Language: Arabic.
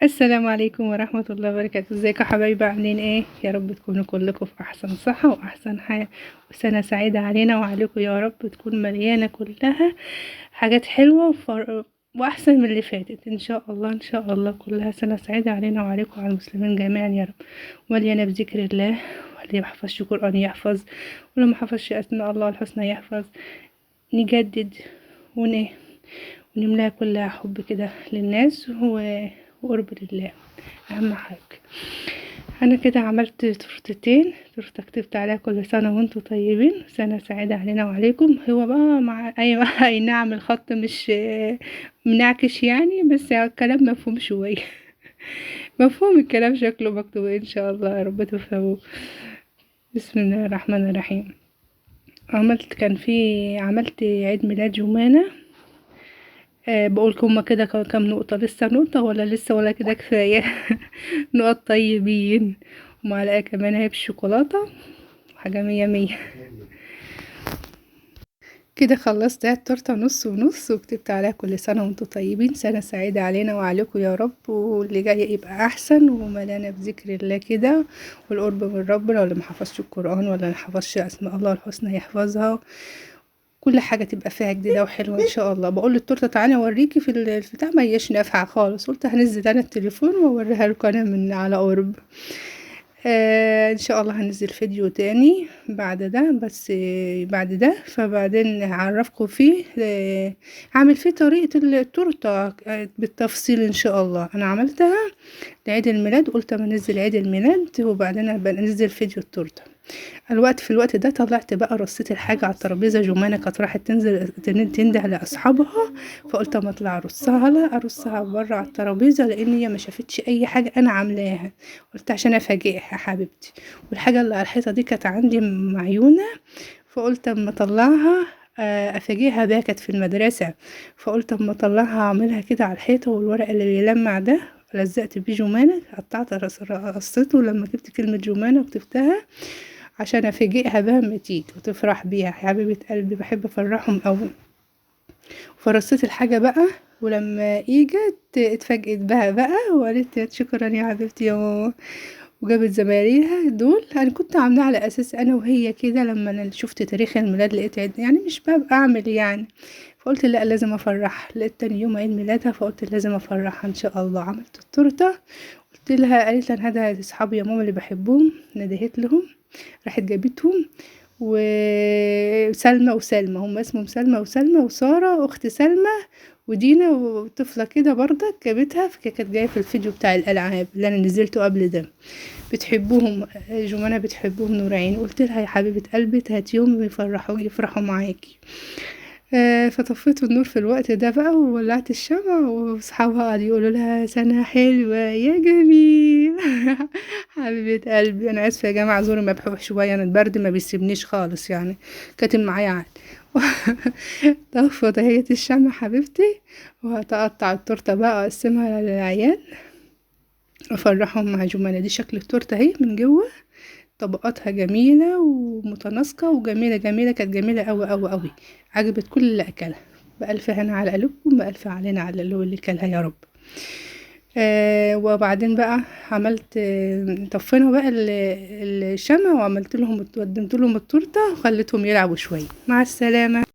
السلام عليكم ورحمة الله وبركاته. ازيكم يا حبايبي؟ عاملين ايه؟ يا رب تكونوا كلكم في احسن صحة واحسن حياة، وسنة سعيدة علينا وعليكم يا رب، تكون مليانة كلها حاجات حلوة واحسن من اللي فاتت ان شاء الله. ان شاء الله كلها سنة سعيدة علينا وعليكم وعلى المسلمين جميعا يا رب، مليانة بذكر الله. واللي محفظش قرآن يحفظ، واللي محفظش اسماء الله الحسنى يحفظ. نجدد ون... ونملاها كلها حب كده للناس وقرب لله، اهم حاجة. انا كده عملت تورتتين، تورته كتبت عليها كل سنه وانتم طيبين، سنه سعيده علينا وعليكم. هو بقى مع اي نعم الخط مش منعكش يعني، بس الكلام مفهوم شويه. مفهوم الكلام، شكله مكتوب ان شاء الله يا رب تفهموه. بسم الله الرحمن الرحيم. عملت عيد ميلاد جمانة. بقول هما كده كام نقطة، لسه نقطة ولا كده كفاية؟ نقط طيبين، ومعلقة كمان اهي بالشوكولاتة، حاجة مية مية. كده خلصت التورته نص ونص، وكتبت عليها كل سنة وانتم طيبين، سنة سعيدة علينا وعليكم يا رب، واللي جاي يبقى احسن ومليانة بذكر الله كده والقرب من ربنا. واللي محفظش القرآن ولا محفظش اسماء الله الحسنى يحفظها، كل حاجة تبقى فيها جديدة وحلوة ان شاء الله. بقول للتورته تعالي اوريكي في البتاع، ما هيش نافعة خالص، قلت هنزل انا التليفون واوريها لكم انا من على قرب. ان شاء الله هنزل فيديو تاني بعد ده، بس بعد ده فبعدين هعرفكم فيه، هعمل فيه طريقة التورتة بالتفصيل ان شاء الله. انا عملتها لعيد الميلاد، قلت اما انزل عيد الميلاد وبعدين ابقى انزل فيديو التورتة. في الوقت ده طلعت بقى، رصيت الحاجة على الترابيزة. جمانة كانت راحت تنده لاصحابها، فقلت اما اطلع ارصها بره على الترابيزة، لان هي ما شافتش اي حاجة انا عاملاها. قلت عشان افاجئها يا حبيبتي. والحاجة اللي على الحيطة دي كانت عندي معيونة، فقلت اما اطلعها افاجئها بيها، كانت في المدرسة. فقلت اما اطلعها اعملها كده على الحيطة، والورق اللي بيلمع ده لزقت بيه جمانة، قطعت قصته لما كتبت كلمة جمانة وكتبتها عشان افاجئها بها اما تيجي وتفرح بيها. يا حبيبة قلبي بحب افرحهم اوي. فرصيت الحاجة بقى، ولما اجت اتفاجئت بها بقى وقالت شكرا يا حبيبتي يا ماما. وجابت زمايلها دول، انا كنت عاملاها على اساس انا وهي كده، لما انا شفت تاريخ الميلاد لقيت عيد يعني مش ببقى اعمل يعني. فقلت لا لازم افرحها، لقيت تاني يوم عيد ميلادها فقلت لازم افرحها ان شاء الله. عملت التورته، قلت لها، قالت لي انا هدي اصحابي يا ماما اللي بحبهم، ندهت لهم، راحت جابتهم. وسلمى هم اسمهم سلمى وسارة اخت سلمى، ودينا وطفلة كده برضك جابتها، كانت جاية في الفيديو بتاع الالعاب اللي انا نزلته قبل ده. بتحبهم جمانة، بتحبهم نورعين. قلت لها يا حبيبة قلبي هاتيهم يفرحوا معاكي. فطفيت النور في الوقت ده بقى، وولعت الشمع، واصحابها قعدوا يقولوا لها سنة حلوة يا جميل. حبيبة قلبي انا اسفة يا جماعة، زوري مبحوح شوية، انا البرد ما بيسيبنيش خالص يعني، كاتم معايا عاد. طفت اهيت الشمع حبيبتي، وهتقطع التورته بقى اقسمها للعيال افرحهم مع جمانة. دي شكل التورته اهي من جوه، طبقاتها جميلة ومتناسقة وجميلة جميلة، كانت جميلة أوي أوي أوي، عجبت كل اللي أكلها. بألف هنا على قلوبكم، بألف علينا على اللي كلها يا رب. وبعدين بقى عملت طفينا بقى الشمع، وعملت لهم قدمت لهم التورته وخليتهم يلعبوا شويه. مع السلامه.